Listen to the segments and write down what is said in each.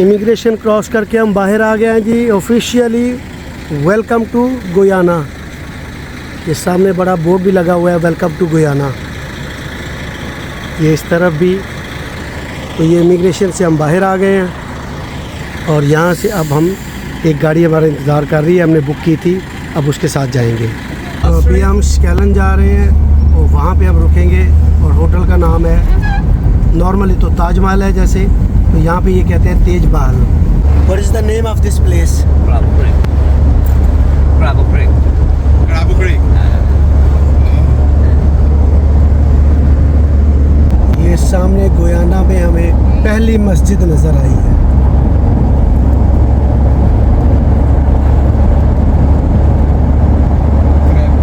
Immigration cross करके हम बाहर आ गए हैं जी। Officially welcome to Guyana. ये सामने बड़ा बोर्ड भी लगा हुआ है, वेलकम टू गुयाना। ये इस तरफ भी। तो ये इमिग्रेशन से हम बाहर आ गए हैं और यहाँ से अब हम एक गाड़ी हमारा इंतज़ार कर रही है, हमने बुक की थी, अब उसके साथ जाएंगे। तो अभी हम स्केलन जा रहे हैं और वहाँ पे अब रुकेंगे और होटल का नाम है, नॉर्मली तो ताजमहल है जैसे, तो यहाँ पे ये कहते हैं तेज महल। What is the name of this place? ये सामने गुयाना में हमें पहली मस्जिद नज़र आई है।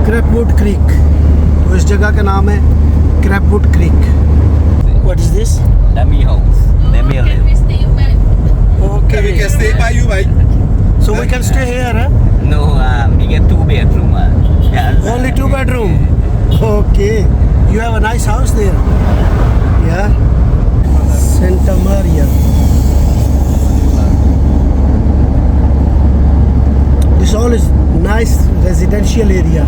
क्रैपवुड क्रीक, तो इस जगह का नाम है Crabwood Creek. What is this? Dummy house. Dummy house. Okay. We can stay by you, right? So we can stay here, huh? No, we get 2 bedroom. Yeah. Only 2 bedroom. Okay. You have a nice house there. Yeah. Santa Maria. This all is nice residential area.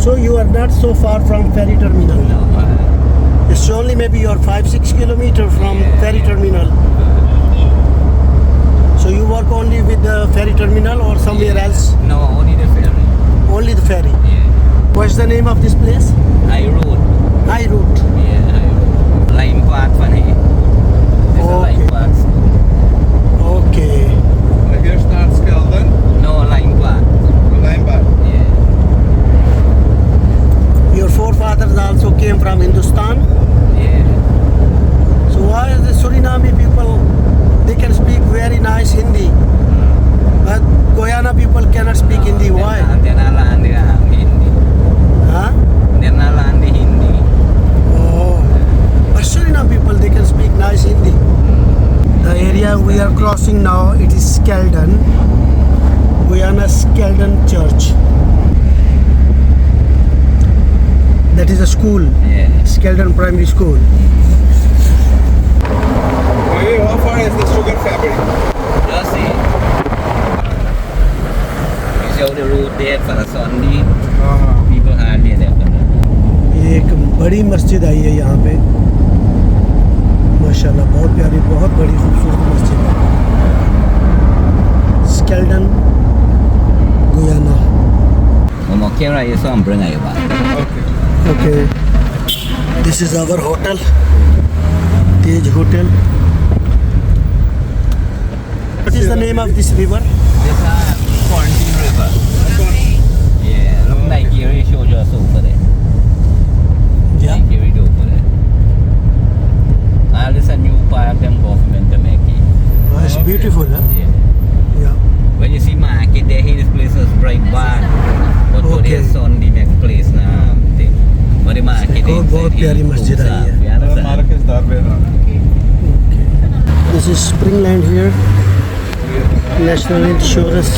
So you are not so far from ferry terminal. No, It's only maybe you're 5-6 kilometers from ferry terminal. So you work only with the ferry terminal or somewhere else? no, only the ferry. Only the ferry. Yeah. What's the name of this place? High road. High route. Yeah, high road. Line park for here. There's a line Okay. park. Okay. Here starts Kelvin, No, line park. Linebar. Yeah. Your forefathers also came from Hindustan. Yeah. So why is the Suriname people, they can speak very nice Hindi, but Guyana people cannot speak Hindi. Why? They're not learning Hindi. Huh? They're not learning Hindi. Oh. But Suriname people, they can speak nice Hindi. The area we are crossing now, it is Skeldon, Guyana Skeldon Church. That is a school, Yeah. Skeldon Primary School. Okay, how far is the sugar factory? Just see. You show the road there for the Sunday. People hardly there. ये एक बड़ी मस्जिद आई है यहाँ पे, माशाल्लाह बहुत प्यारी, बहुत बड़ी खूबसूरत मस्जिद है। स्केल्डन Guyana. Om ook camera is on bring you back. Okay. Okay, this is our hotel, Tej Hotel. What is the name of this river? This is Quarantine River. Yeah, look Nigeria shows us over there. Yeah. Nigeria over there. All this a new park them government to make it. Oh, it's beautiful, huh? Yeah. Yeah. When you see market there, here this place is bright bar. But Okay. today Sunday next place now. But the market और बहुत प्यारी मस्जिद आई है। The mark is that way now. This is Springland here, National Insurance.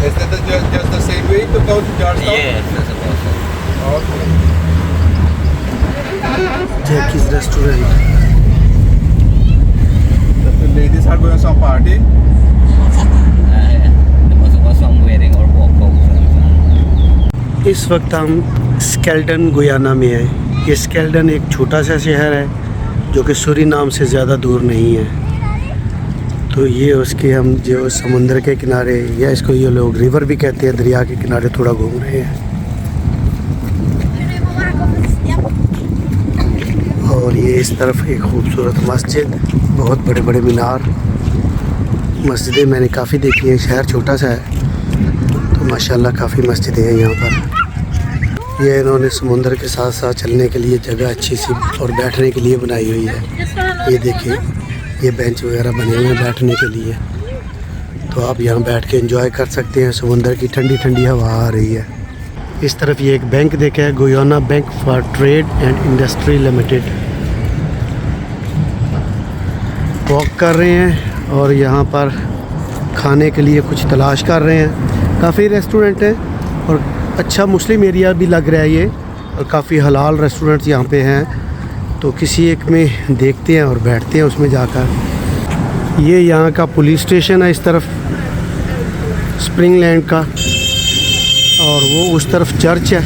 Is that just the same way to go to Georgetown? Yes, that's supposed to. Okay. Jackie's Restaurant. The ladies are going some party. There must have some wedding or walkout. इस वक्त हम स्केल्डन Guyana में हैं। ये स्केल्डन एक छोटा सा शहर है जो कि सूरीनाम से ज़्यादा दूर नहीं है। तो ये उसके हम जो समुंदर के किनारे, या इसको ये लोग रिवर भी कहते हैं, दरिया के किनारे थोड़ा घूम रहे हैं। और ये इस तरफ एक खूबसूरत मस्जिद, बहुत बड़े बड़े मीनार। मस्जिदें मैंने काफ़ी देखी हैं, शहर छोटा सा है तो माशाल्लाह काफ़ी मस्जिदें हैं यहाँ पर। ये इन्होंने समुंदर के साथ साथ चलने के लिए जगह अच्छी सी और बैठने के लिए बनाई हुई है। ये देखिए, ये बेंच वगैरह बने हुए हैं बैठने के लिए, तो आप यहाँ बैठ के एंजॉय कर सकते हैं। समुंदर की ठंडी ठंडी हवा आ रही है। इस तरफ ये एक बैंक देखा है, Guyana bank for trade and industry limited. Walk कर रहे हैं और यहाँ पर खाने के लिए कुछ तलाश कर रहे हैं। काफ़ी रेस्टोरेंट हैं और अच्छा मुस्लिम एरिया भी लग रहा है ये, और काफ़ी हलाल रेस्टोरेंट्स यहाँ पे हैं। तो किसी एक में देखते हैं और बैठते हैं उसमें जाकर। ये यहाँ का पुलिस स्टेशन है इस तरफ स्प्रिंग लैंड का, और वो उस तरफ चर्च है।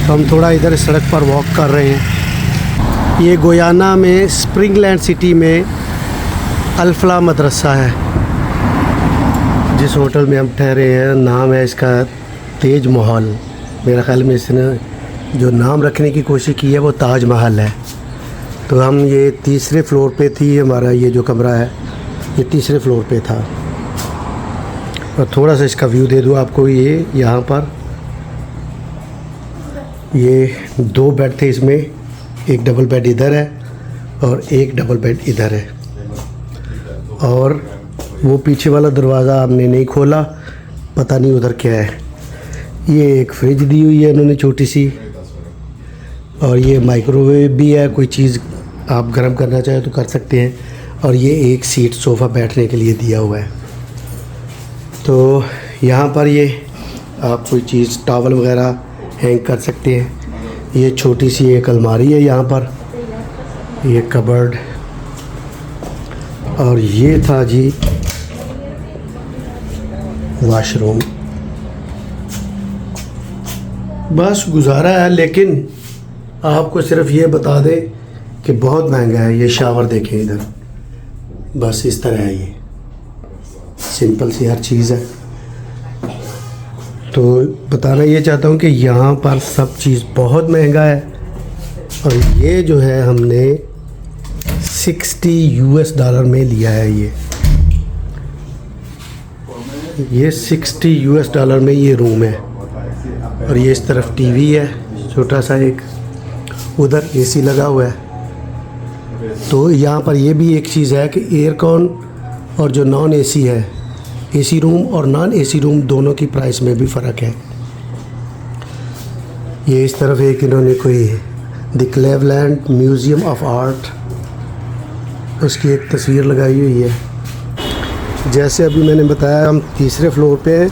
तो हम थोड़ा इधर सड़क पर वॉक कर रहे हैं। ये गुयाना में स्प्रिंग लैंड सिटी में अल्फला मदरसा है। जिस होटल में हम ठहरे हैं नाम है इसका तेज महल। मेरा ख्याल में इसने जो नाम रखने की कोशिश की है वो ताज महल है। तो हम ये तीसरे फ्लोर पे थी, हमारा ये जो कमरा है ये तीसरे फ्लोर पे था। और थोड़ा सा इसका व्यू दे दूँ आपको। ये यहाँ पर ये 2 बेड थे, इसमें एक डबल बेड इधर है और एक डबल बेड इधर है। और वो पीछे वाला दरवाज़ा आपने नहीं खोला, पता नहीं उधर क्या है। ये एक फ्रिज दी हुई है इन्होंने छोटी सी, और ये माइक्रोवेव भी है, कोई चीज़ आप गर्म करना चाहे तो कर सकते हैं। और ये एक सीट सोफ़ा बैठने के लिए दिया हुआ है। तो यहाँ पर ये आप कोई चीज़ टॉवल वगैरह हैंग कर सकते हैं। ये छोटी सी एक अलमारी है यहाँ पर, ये कबर्ड। और ये था जी वॉशरूम। बस गुजारा है, लेकिन आपको सिर्फ ये बता दें कि बहुत महंगा है। ये शावर देखें इधर, बस इस तरह है। ये सिंपल सी हर चीज़ है। तो बताना ये चाहता हूँ कि यहाँ पर सब चीज़ बहुत महंगा है। और ये जो है हमने $60 में लिया है। ये $60 में ये रूम है। और ये इस तरफ टीवी है छोटा सा एक, उधर एसी लगा हुआ है। तो यहाँ पर ये भी एक चीज़ है कि एयरकॉन और जो नॉन एसी है, एसी रूम और नॉन एसी रूम दोनों की प्राइस में भी फ़र्क है। ये इस तरफ एक इन्होंने कोई the Cleveland museum of art, उसकी एक तस्वीर लगाई हुई है। जैसे अभी मैंने बताया हम तीसरे फ्लोर पे हैं,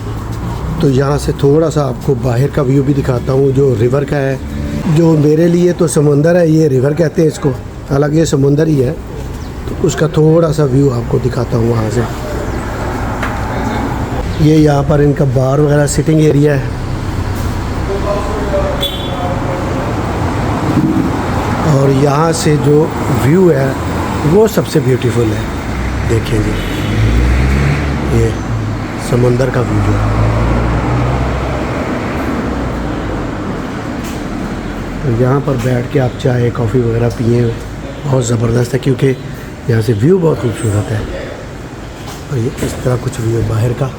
तो यहाँ से थोड़ा सा आपको बाहर का व्यू भी दिखाता हूँ जो रिवर का है। जो मेरे लिए तो समंदर है, ये रिवर कहते हैं इसको, हालांकि ये समुंदर ही है। तो उसका थोड़ा सा व्यू आपको दिखाता हूँ वहाँ से। ये यहाँ पर इनका बार वगैरह सिटिंग एरिया है। और यहाँ से जो व्यू है वो सबसे ब्यूटीफुल है। देखेंगे ये समंदर का व्यू है। यहाँ पर बैठ के आप चाय कॉफ़ी वगैरह पिए, बहुत ज़बरदस्त है, क्योंकि यहाँ से व्यू बहुत खूबसूरत है। और ये इस तरह कुछ व्यू है बाहर का।